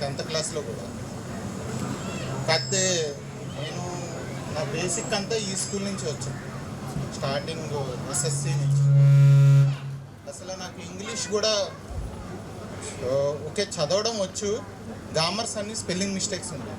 10th క్లాస్లో కూడా. కాకపోతే నేను నా బేసిక్ అంతా ఈ స్కూల్ నుంచి వచ్చాను, స్టార్టింగ్ ఎస్ఎస్సి నుంచి. అసలు నాకు ఇంగ్లీష్ కూడా ఓకే చదవడం వచ్చు, గ్రామర్స్ అన్ని స్పెల్లింగ్ మిస్టేక్స్ ఉన్నాయి.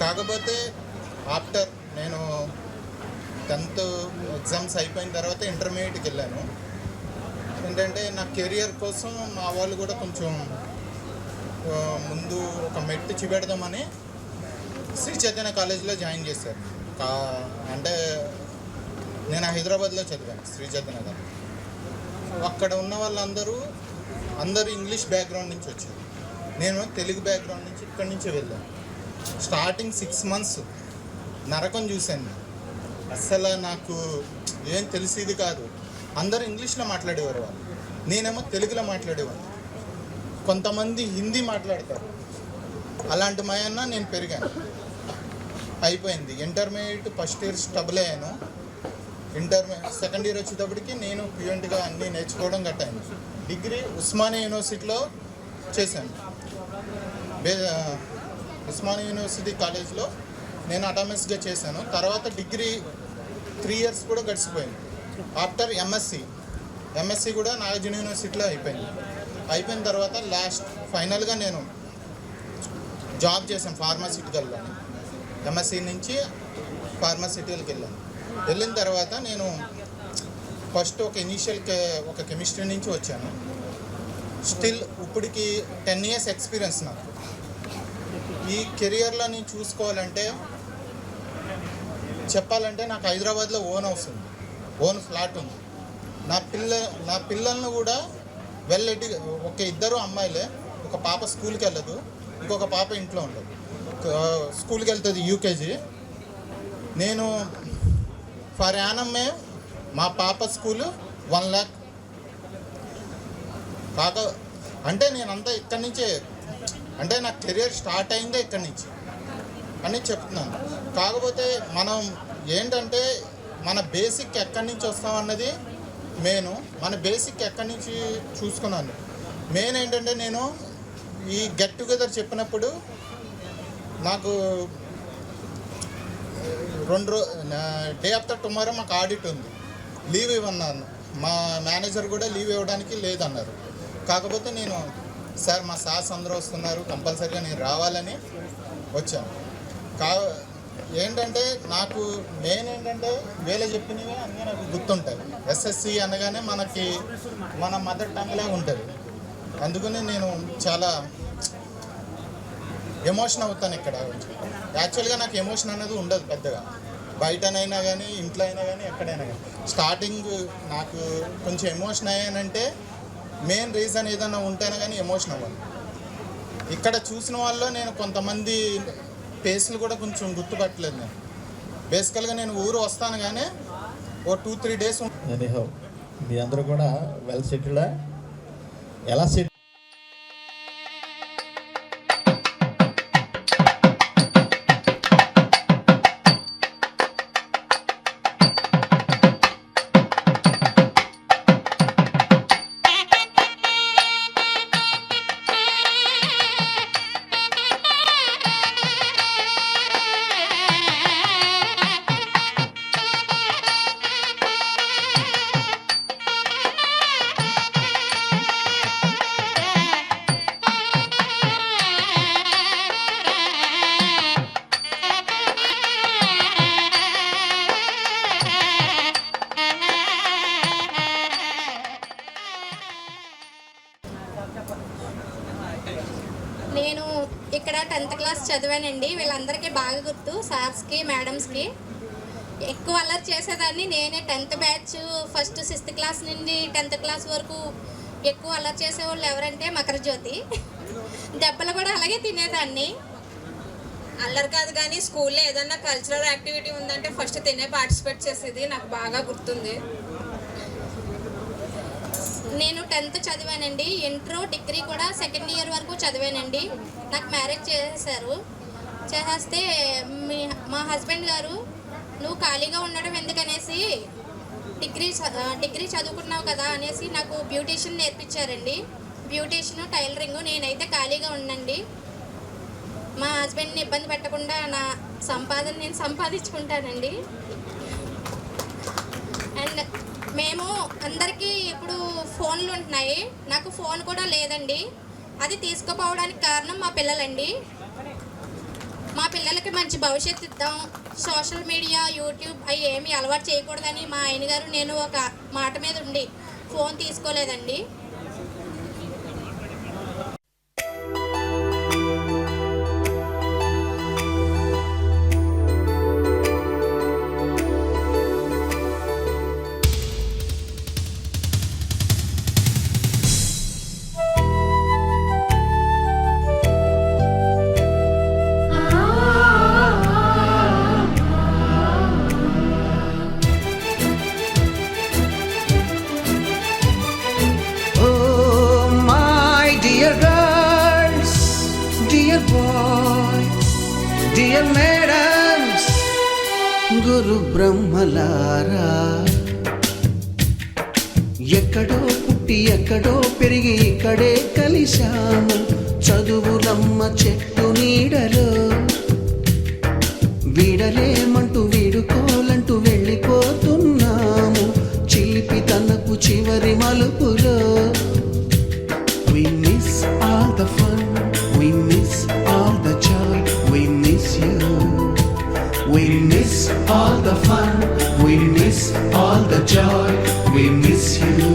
కాకపోతే ఆఫ్టర్ నేను 10th ఎగ్జామ్స్ అయిపోయిన తర్వాత ఇంటర్మీడియట్కి వెళ్ళాను. ఏంటంటే నా కెరియర్ కోసం మా వాళ్ళు కూడా కొంచెం ముందు ఒక మెట్టు చూపెడదామని శ్రీ చైతన్య కాలేజీలో జాయిన్ చేశారు. అంటే నేను హైదరాబాద్లో చదివాను శ్రీ చైతన్య కాలేజ్. అక్కడ ఉన్న వాళ్ళందరూ ఇంగ్లీష్ బ్యాక్గ్రౌండ్ నుంచి వచ్చారు, నేను తెలుగు బ్యాక్గ్రౌండ్ నుంచి ఇక్కడి నుంచి వెళ్ళాను. స్టార్టింగ్ 6 months నరకం చూశాను. అస్సలు నాకు ఏం తెలిసేది కాదు. అందరూ ఇంగ్లీష్లో మాట్లాడేవారు, వాళ్ళు నేనేమో తెలుగులో మాట్లాడేవాడిని. కొంతమంది హిందీ మాట్లాడతారు. అలాంటి మయన్న నేను పెరిగాను. అయిపోయింది ఇంటర్మీడియట్ ఫస్ట్ ఇయర్ స్టబుల్ అయ్యాను. సెకండ్ ఇయర్ వచ్చేటప్పటికి నేను ఫ్లూయెంట్గా అన్నీ నేర్చుకోవడం గట్టాను. డిగ్రీ ఉస్మానియా యూనివర్సిటీలో చేశాను. ఉస్మానియా యూనివర్సిటీ కాలేజ్లో నేను అటానమస్గా చేశాను. తర్వాత డిగ్రీ 3 years కూడా గడిచిపోయింది. ఆఫ్టర్ ఎంఎస్సి కూడా నాగార్జున యూనివర్సిటీలో అయిపోయిన తర్వాత ఫైనల్గా నేను జాబ్ చేశాను ఫార్మాసిటికల్లో. ఎంఎస్సి నుంచి ఫార్మాసిటికల్కి వెళ్ళిన తర్వాత నేను ఫస్ట్ ఒక కెమిస్ట్రీ నుంచి వచ్చాను. స్టిల్ ఇప్పటికి 10 years ఎక్స్పీరియన్స్ నాకు. ఈ కెరియర్లో నేను చూసుకోవాలంటే చెప్పాలంటే నాకు హైదరాబాద్లో ఓన్ ఫ్లాట్ ఉంది. నా పిల్లలను కూడా ఒక 2 అమ్మాయిలే. ఒక పాప స్కూల్కి వెళ్ళదు, ఇంకొక పాప ఇంట్లో ఉండదు. స్కూల్కి వెళ్తుంది యూకేజీ. నేను ఫర్ యానమ్మే మా పాప స్కూలు 1 lakh అంటే నేనంతా ఇక్కడి నుంచే, అంటే నా కెరియర్ స్టార్ట్ అయిందే ఇక్కడి నుంచి అని చెప్తున్నాను. కాకపోతే మనం ఏంటంటే మన బేసిక్ ఎక్కడి నుంచి వస్తామన్నది మన బేసిక్ ఎక్కడి నుంచి చూసుకున్నాను. మెయిన్ ఏంటంటే నేను ఈ గెట్ టుగెదర్ చెప్పినప్పుడు నాకు డే ఆఫ్టర్ టుమారో మాకు ఆడిట్ ఉంది, లీవ్ ఇవ్వన్నాను. మా మేనేజర్ కూడా లీవ్ ఇవ్వడానికి లేదన్నారు. కాకపోతే నేను సార్ మా సార్స్ అందరూ వస్తున్నారు, కంపల్సరీగా నేను రావాలని వచ్చాను. ఏంటంటే నాకు మెయిన్ ఏంటంటే వీళ్ళు చెప్పినవి అన్నీ నాకు గుర్తుంటాయి. ఎస్ఎస్సి అనగానే మన మదర్ టంగ్లే ఉంటుంది. అందుకని నేను చాలా ఎమోషన్ అవుతాను ఇక్కడ. యాక్చువల్గా నాకు ఎమోషన్ అనేది ఉండదు పెద్దగా, బయటనైనా కానీ ఇంట్లో అయినా కానీ ఎక్కడైనా కానీ. స్టార్టింగ్ నాకు కొంచెం ఎమోషన్ అయ్యానంటే మెయిన్ రీజన్ ఏదైనా ఉంటేనే కానీ ఎమోషన్ అవ్వాలి. ఇక్కడ చూసిన వాళ్ళు నేను కొంతమంది ఫేస్లు కూడా కొంచెం గుర్తుపట్టలేదు. నేను బేసికల్గా నేను ఊరు వస్తాను కానీ 2-3 days. మీ అందరూ కూడా వెల్ సెటిల్డా? ఎలా సెటిల్? నేను ఇక్కడ 10th క్లాస్ చదివానండి. వీళ్ళందరికీ బాగా గుర్తు, సార్స్కి మేడమ్స్కి. ఎక్కువ అల్లరి చేసేదాన్ని నేనే. 10th batch first 6th class నుండి 10th క్లాస్ వరకు ఎక్కువ అల్లరి చేసేవాళ్ళు ఎవరంటే మకరజ్యోతి. దెబ్బలు కూడా అలాగే తినేదాన్ని. అల్లరి కాదు కానీ స్కూల్లో ఏదన్నా కల్చరల్ యాక్టివిటీ ఉందంటే ఫస్ట్ తినే పార్టిసిపేట్ చేసేది, నాకు బాగా గుర్తుంది. నేను 10th చదివానండి. ఇంటర్ డిగ్రీ కూడా 2nd year వరకు చదివానండి. నాకు మ్యారేజ్ చేసేసారు. చేసేస్తే మా హస్బెండ్ గారు నువ్వు ఖాళీగా ఉండడం ఎందుకనేసి డిగ్రీ చదువుకున్నావు కదా అనేసి నాకు బ్యూటీషియన్ నేర్పించారండి. Beautician, tailoring. నేనైతే ఖాళీగా ఉండండి. మా హస్బెండ్ని ఇబ్బంది పెట్టకుండా నా సంపాదన నేను సంపాదించుకుంటానండి. అండ్ మేము అందరికీ ఇప్పుడు ఫోన్లు ఉంటున్నాయి, నాకు ఫోన్ కూడా లేదండి. అది తీసుకుపోవడానికి కారణం మా పిల్లలండి. మా పిల్లలకి మంచి భవిష్యత్తు ఇద్దాం, సోషల్ మీడియా, యూట్యూబ్ అవి ఏమీ అలవాటు చేయకూడదని మా ఆయన గారు నేను ఒక మాట మీద ఉండి ఫోన్ తీసుకోలేదండి. డియర్ మేడమ్స్, గురు బ్రహ్మలారా, ఎక్కడో పుట్టి ఎక్కడో పెరిగి ఇక్కడే కలిశాము. చదువులమ్మ చెట్టు నీడలో వీడలేమంటూ వీడుకోలంటూ వెళ్ళిపోతున్నాము. చిలిపి తనకు చివరి మలుపులో we miss all the fun, we miss all the joy, we miss you. We miss all the fun, we miss all the joy, we miss you.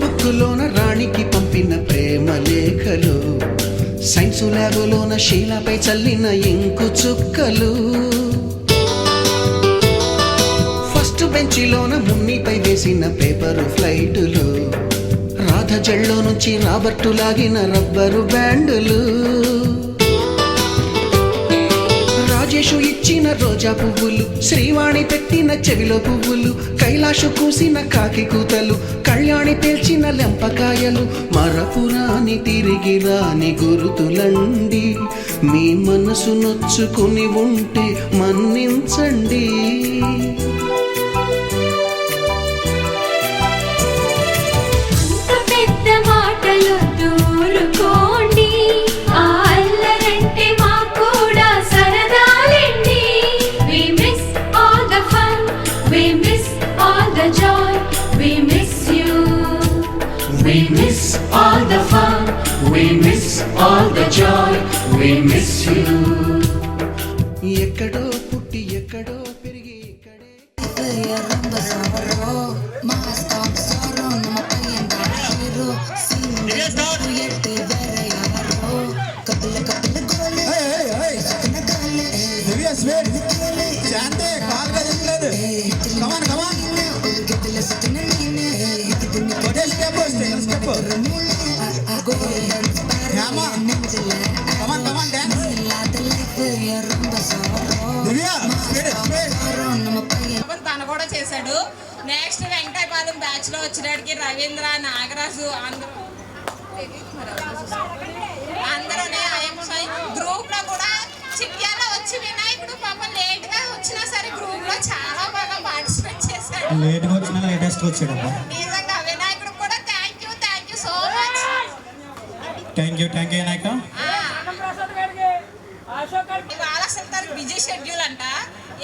బుక్కులోన రాణికి పంపిన ప్రేమ లేఖలు, సైన్సు ల్యాబులోన శీలపై చల్లిన ఇంకు చుక్కలు, ఫస్ట్ బెంచిలోన మున్నిపై వేసిన పేపరు ఫ్లైటులు, రాధ జల్లో నుంచి రాబర్టు లాగిన rubber బ్యాండులు, Rajesh ఇచ్చిన రోజా పువ్వులు, శ్రీవాణి పెట్టిన చెవిలో పువ్వులు, కైలాషు కూసిన కాకి కూతలు, కళ్యాణి పేల్చిన లెంపకాయలు, మరపురాని తిరిగి రాని గురుతులండి. మీ మనసు నొచ్చుకుని ఉంటే మన్నించండి. We miss all the fun, we miss all the joy, we miss you. ఎక్కడో పుట్టి ఎక్కడో పెరిగి ఇక్కడే తను కూడా చేశాడు. నెక్స్ట్ వెంకటాయపాలెం బ్యాచ్ లో వచ్చినడికి రవీంద్ర, నాగరాజు అందరూనే గ్రూప్ లో కూడా చిట్యాలో వచ్చి వినాయకుడు పాపం లేట్ గా వచ్చినా సరే గ్రూప్ లో చాలా బాగా పార్టిసిపేట్ చేశాడు. నిజంగా వినాయకుడు కూడా thank you so much. Thank you Vinayaka. ఇవాళ అసలు తనకు బిజీ షెడ్యూల్ అంట,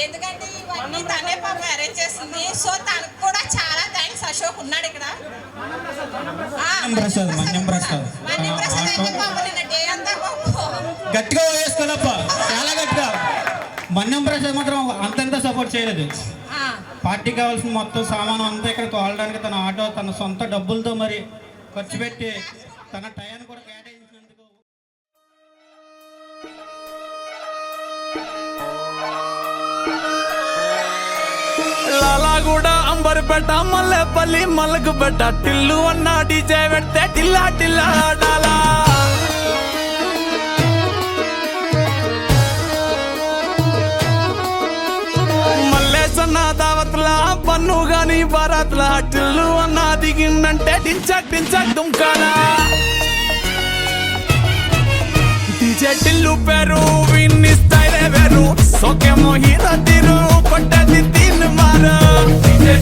ఎందుకంటే ఇవన్నీ తనే పాప అరేంజ్ చేస్తుంది. సో తనకు కూడా చాలా థ్యాంక్స్. అశోక్ ఉన్నాడు ఇక్కడ. మన్యం ప్రసాద్ అయితే పాప నిన్న డే అంతా గట్టిగా వేసుకోలేప్ప, చాలా గట్టిగా. మన్యం ప్రసాద్ మాత్రం అంతంత సపోర్ట్ చేయలేదు. పార్టీకి కావాల్సిన మొత్తం సామాను అంతా ఇక్కడ తోలడానికి తన ఆటో తన సొంత డబ్బులతో మరి ఖర్చు పెట్టి తన టయాన్ని కూడా కేటాయించినందుకు అంబర్పేట మల్లెపల్లి మలకు పెట్ట టిల్లు అన్న డీజే పెడితే టిల్లా టిల్లా ఆడాలా మల్లేసన్న దావత్ల పన్ను గాని బారాత్ల టిల్లు అన్న దిగిందంటే టించక్ టించక్ దుంకాలా డీజే టిల్లు పేరు విన్ని స్టైలే వేరు సోకేమో హీరో తీరు కొట్టది తీన్ మారు డీజే